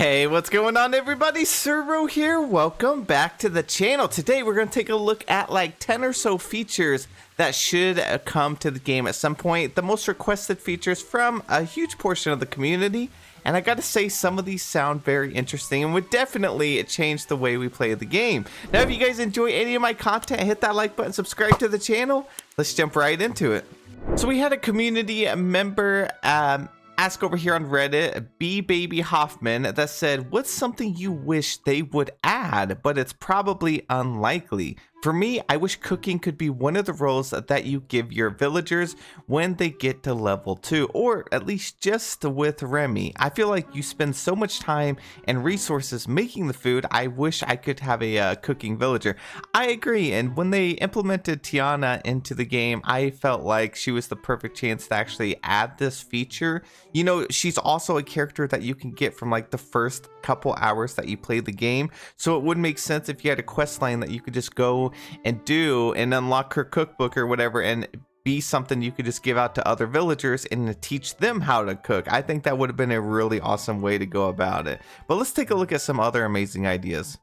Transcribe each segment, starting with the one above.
Hey, what's going on everybody? Servo here. Welcome back to the channel. Today we're going to take a look at like 10 or so features that should come to the game at some point. The most requested features from a huge portion of the community. And I gotta say, some of these sound very interesting and would definitely change the way we play the game. Now, if you guys enjoy any of my content, hit that like button, subscribe to the channel. Let's jump right into it. So we had a community member ask over here on Reddit, B Baby Hoffman, that said, what's something you wish they would add, but it's probably unlikely? For me, I wish cooking could be one of the roles that you give your villagers when they get to level 2, or at least just with Remy. I feel like you spend so much time and resources making the food. I wish I could have a cooking villager. I agree, and when they implemented Tiana into the game, I felt like she was the perfect chance to actually add this feature. You know, she's also a character that you can get from like the first couple hours that you play the game, so it would make sense if you had a quest line that you could just go and do and unlock her cookbook or whatever and be something you could just give out to other villagers and teach them how to cook. I think that would have been a really awesome way to go about it. But let's take a look at some other amazing ideas.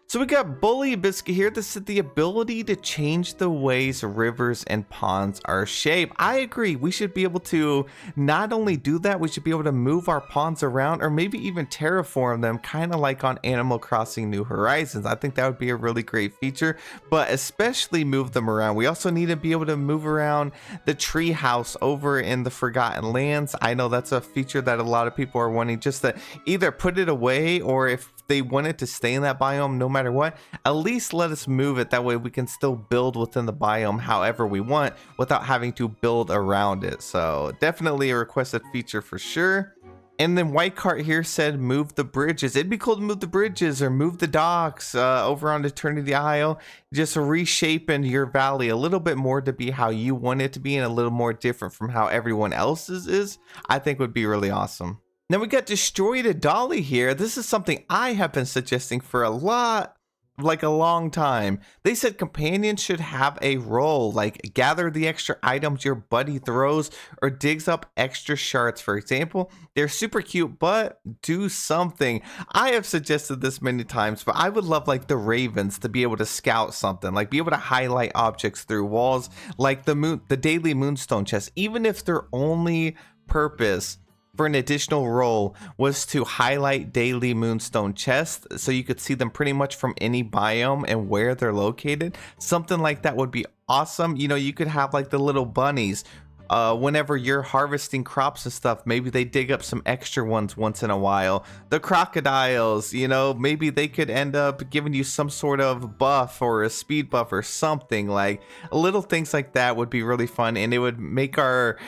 So we got Bully Biscuit here. This is the ability to change the ways rivers and ponds are shaped. I agree. We should be able to not only do that, we should be able to move our ponds around or maybe even terraform them, kind of like on Animal Crossing New Horizons. I think that would be a really great feature, but especially move them around. We also need to be able to move around the tree house over in the Forgotten Lands. I know that's a feature that a lot of people are wanting, just to either put it away, or if they wanted to stay in that biome no matter what, at least let us move it. That way we can still build within the biome however we want without having to build around it. So definitely a requested feature for sure. And then White Cart here said move the bridges. It'd be cool to move the bridges or move the docks over on Eternity Isle, just reshaping your valley a little bit more to be how you want it to be and a little more different from how everyone else's is. I think would be really awesome. Now we got Destroy the Dolly here. This is something I have been suggesting for a long time. They said companions should have a role, like gather the extra items your buddy throws or digs up extra shards, for example. They're super cute, but do something. I have suggested this many times, but I would love like the ravens to be able to scout something, like be able to highlight objects through walls, like the daily moonstone chest, even if their only purpose for an additional role was to highlight daily moonstone chests so you could see them pretty much from any biome and where they're located. Something like that would be awesome. You know, you could have like the little bunnies whenever you're harvesting crops and stuff, maybe they dig up some extra ones once in a while. The crocodiles, you know, maybe they could end up giving you some sort of buff or a speed buff or something. Like little things like that would be really fun, and it would make our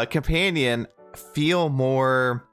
companion feel more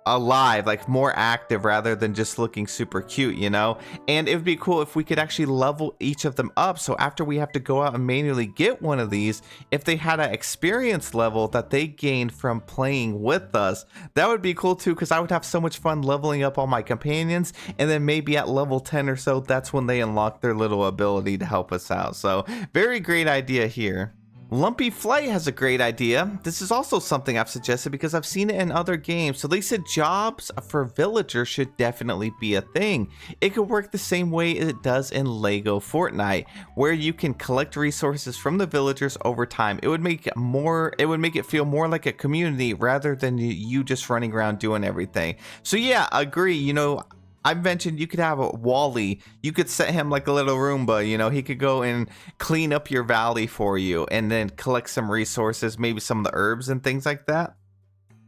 alive, like more active rather than just looking super cute, you know. And it would be cool if we could actually level each of them up, so after we have to go out and manually get one of these, if they had an experience level that they gained from playing with us, that would be cool too, because I would have so much fun leveling up all my companions, and then maybe at level 10 or so, that's when they unlock their little ability to help us out. So very great idea here. Lumpy Flight has a great idea. This is also something I've suggested because I've seen it in other games. So they said jobs for villagers should definitely be a thing. It could work the same way it does in Lego Fortnite, where you can collect resources from the villagers over time. It would make it feel more like a community rather than you just running around doing everything. So yeah, agree. You know, I mentioned you could have a Wally. You could set him like a little Roomba, you know, he could go and clean up your valley for you and then collect some resources, maybe some of the herbs and things like that.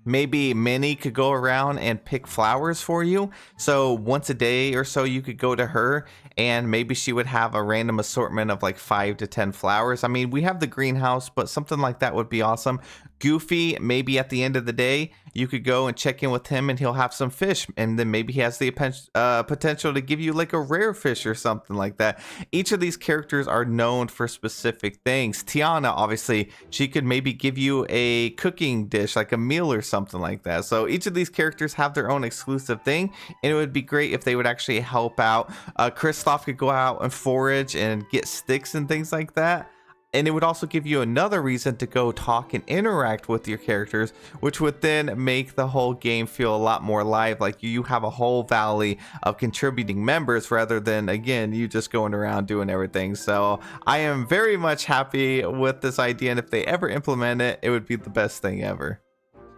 Maybe Minnie could go around and pick flowers for you. So once a day or so, you could go to her and maybe she would have a random assortment of like 5 to 10 flowers. I mean, we have the greenhouse, but something like that would be awesome. Goofy, maybe at the end of the day, you could go and check in with him and he'll have some fish, and then maybe he has the potential to give you like a rare fish or something like that. Each of these characters are known for specific things. Tiana, obviously, she could maybe give you a cooking dish, like a meal or something like that. So each of these characters have their own exclusive thing, and it would be great if they would actually help out. Kristoff could go out and forage and get sticks and things like that. And it would also give you another reason to go talk and interact with your characters, which would then make the whole game feel a lot more live. Like you have a whole valley of contributing members rather than, again, you just going around doing everything. So I am very much happy with this idea. And if they ever implement it, it would be the best thing ever.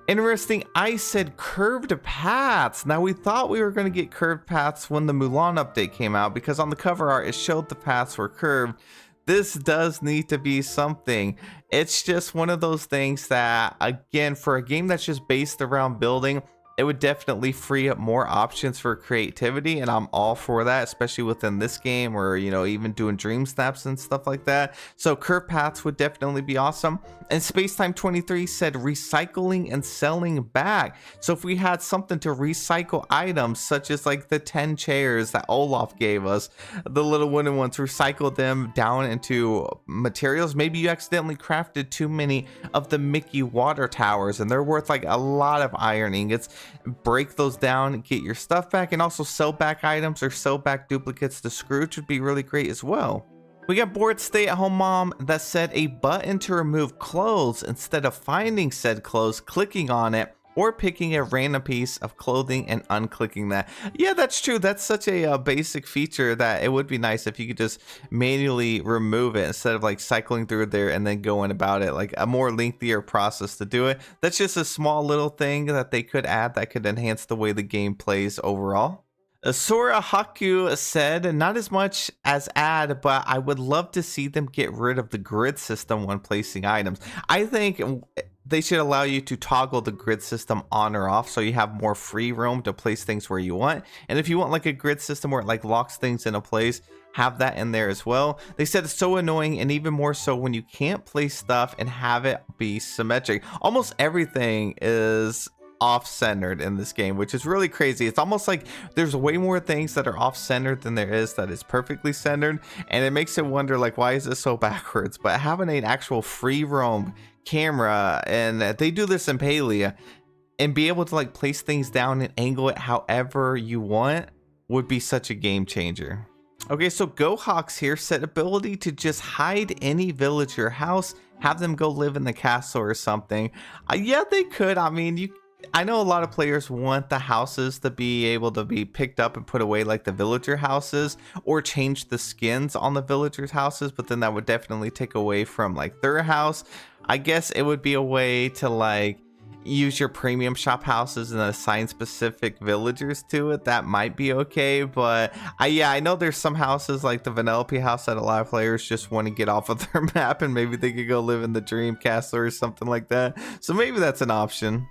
Interesting, I said curved paths. Now we thought we were going to get curved paths when the Mulan update came out, because on the cover art it showed the paths were curved. This does need to be something. It's just one of those things that, again, for a game that's just based around building, it would definitely free up more options for creativity, and I'm all for that, especially within this game, or even doing dream snaps and stuff like that. So curved paths would definitely be awesome. And Spacetime23 said recycling and selling back. So if we had something to recycle items, such as like the 10 chairs that Olaf gave us, the little wooden ones, recycle them down into materials. Maybe you accidentally crafted too many of the Mickey water towers and they're worth like a lot of iron ingots. Break those down, get your stuff back, and also sell back items or sell back duplicates to Scrooge would be really great as well. We got bored stay-at-home mom that said a button to remove clothes instead of finding said clothes, clicking on it, or picking a random piece of clothing and unclicking that. Yeah, that's true. That's such a basic feature that it would be nice if you could just manually remove it instead of like cycling through there and then going about it, like a more lengthier process to do it. That's just a small little thing that they could add that could enhance the way the game plays overall. Sora Haku said, not as much as add, but I would love to see them get rid of the grid system when placing items. I think they should allow you to toggle the grid system on or off so you have more free roam to place things where you want. And if you want like a grid system where it like locks things in a place, have that in there as well. They said it's so annoying, and even more so when you can't place stuff and have it be symmetric. Almost everything is off-centered in this game, which is really crazy. It's almost like there's way more things that are off-centered than there is that is perfectly centered, and it makes it wonder like, why is this so backwards? But having an actual free roam camera, and they do this in Palia, and be able to like place things down and angle it however you want would be such a game changer. Okay, so GoHawks here said ability to just hide any village or house, have them go live in the castle or something. Yeah, they could. I mean, I know a lot of players want the houses to be able to be picked up and put away like the villager houses, or change the skins on the villagers houses, but then that would definitely take away from like their house. I guess it would be a way to like use your premium shop houses and assign specific villagers to it. That might be okay, but I know there's some houses like the Vanellope house that a lot of players just want to get off of their map, and maybe they could go live in the Dream Castle or something like that. So maybe that's an option.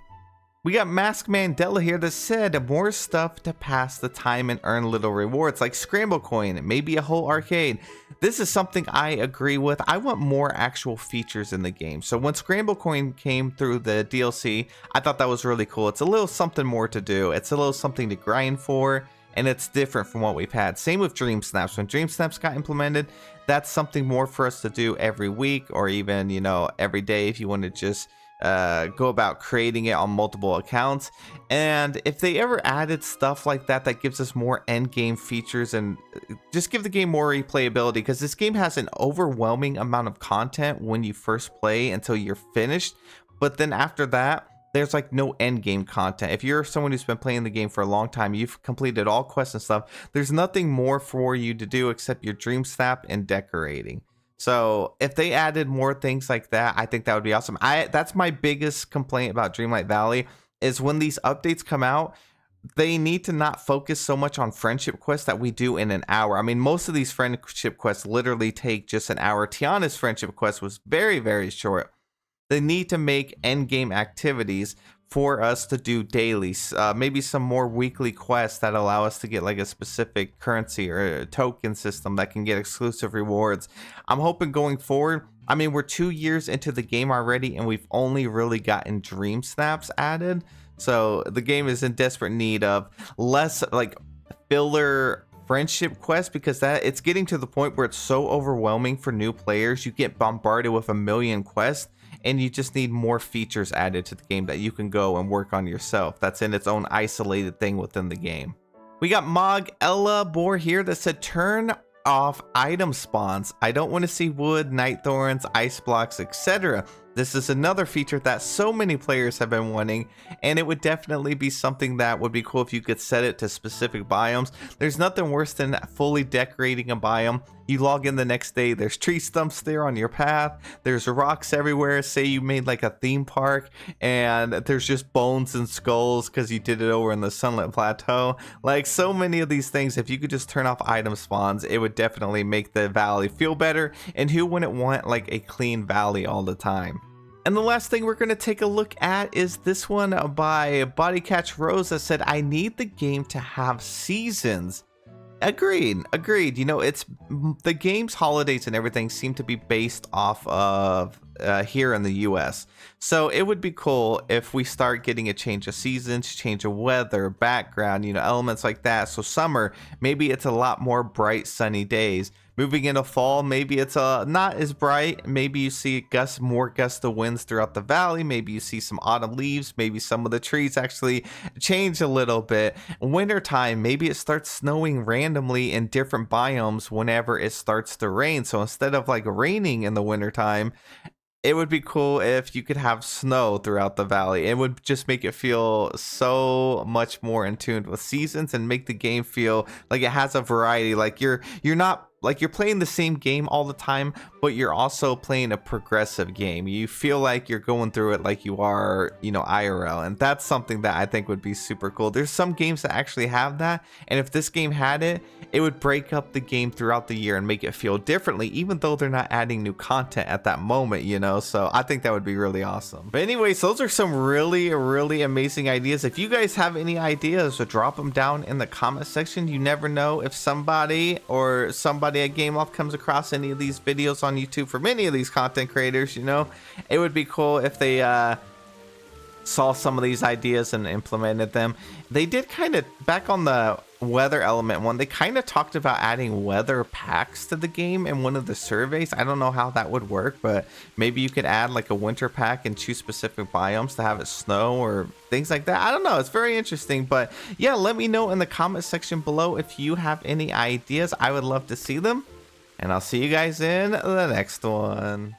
We got Mask Mandela here that said more stuff to pass the time and earn little rewards like Scramble Coin, maybe a whole arcade. This is something I agree with. I want more actual features in the game. So when Scramble Coin came through the DLC, I thought that was really cool. It's a little something more to do. It's a little something to grind for, and it's different from what we've had. Same with Dream Snaps. When Dream Snaps got implemented, that's something more for us to do every week, or even, every day if you want to just go about creating it on multiple accounts. And if they ever added stuff like that that gives us more end game features and just give the game more replayability, because this game has an overwhelming amount of content when you first play until you're finished, but then after that there's like no end game content. If you're someone who's been playing the game for a long time, you've completed all quests and stuff, there's nothing more for you to do except your dream snap and decorating. So if they added more things like that, I think that would be awesome. That's my biggest complaint about Dreamlight Valley, is when these updates come out, they need to not focus so much on friendship quests that we do in an hour. I mean, most of these friendship quests literally take just an hour. Tiana's friendship quest was very, very short. They need to make end game activities for us to do daily, maybe some more weekly quests that allow us to get like a specific currency or a token system that can get exclusive rewards. I'm hoping going forward, I mean, we're 2 years into the game already and we've only really gotten dream snaps added. So the game is in desperate need of less like filler friendship quests, because it's getting to the point where it's so overwhelming for new players. You get bombarded with a million quests, and you just need more features added to the game that you can go and work on yourself. That's in its own isolated thing within the game. We got Mog Ella Boar here that said turn off item spawns. I don't want to see wood, night thorns, ice blocks, etc. This is another feature that so many players have been wanting, and it would definitely be something that would be cool if you could set it to specific biomes. There's nothing worse than fully decorating a biome. You log in the next day, there's tree stumps there on your path, there's rocks everywhere. Say you made like a theme park and there's just bones and skulls because you did it over in the Sunlit Plateau. Like, so many of these things, if you could just turn off item spawns, it would definitely make the valley feel better. And who wouldn't want like a clean valley all the time? And the last thing we're going to take a look at is this one by Bodycatch Rose that said, I need the game to have seasons. Agreed. You know, it's the game's holidays and everything seem to be based off of here in the US. So it would be cool if we start getting a change of seasons, change of weather, background, you know, elements like that. So summer, maybe it's a lot more bright sunny days. Moving into fall, maybe it's not as bright. Maybe you see more gust of winds throughout the valley. Maybe you see some autumn leaves. Maybe some of the trees actually change a little bit. Wintertime, maybe it starts snowing randomly in different biomes whenever it starts to rain. So instead of like raining in the wintertime, it would be cool if you could have snow throughout the valley. It would just make it feel so much more in tune with seasons and make the game feel like it has a variety. Like you're not like you're playing the same game all the time, but you're also playing a progressive game. You feel like you're going through it like you are, you know, IRL. And that's something that I think would be super cool. There's some games that actually have that. And if this game had it, it would break up the game throughout the year and make it feel differently, even though they're not adding new content at that moment, you know? So I think that would be really awesome. But anyways, those are some really amazing ideas. If you guys have any ideas, drop them down in the comment section. You never know if somebody at Game Off comes across any of these videos on YouTube from any of these content creators, you know. It would be cool if they saw some of these ideas and implemented them. They did kind of, back on the weather element one, they kind of talked about adding weather packs to the game in one of the surveys. I don't know how that would work, but maybe you could add like a winter pack and choose specific biomes to have it snow or things like that. I don't know, it's very interesting. But yeah, let me know in the comment section below if you have any ideas. I would love to see them, and I'll see you guys in the next one.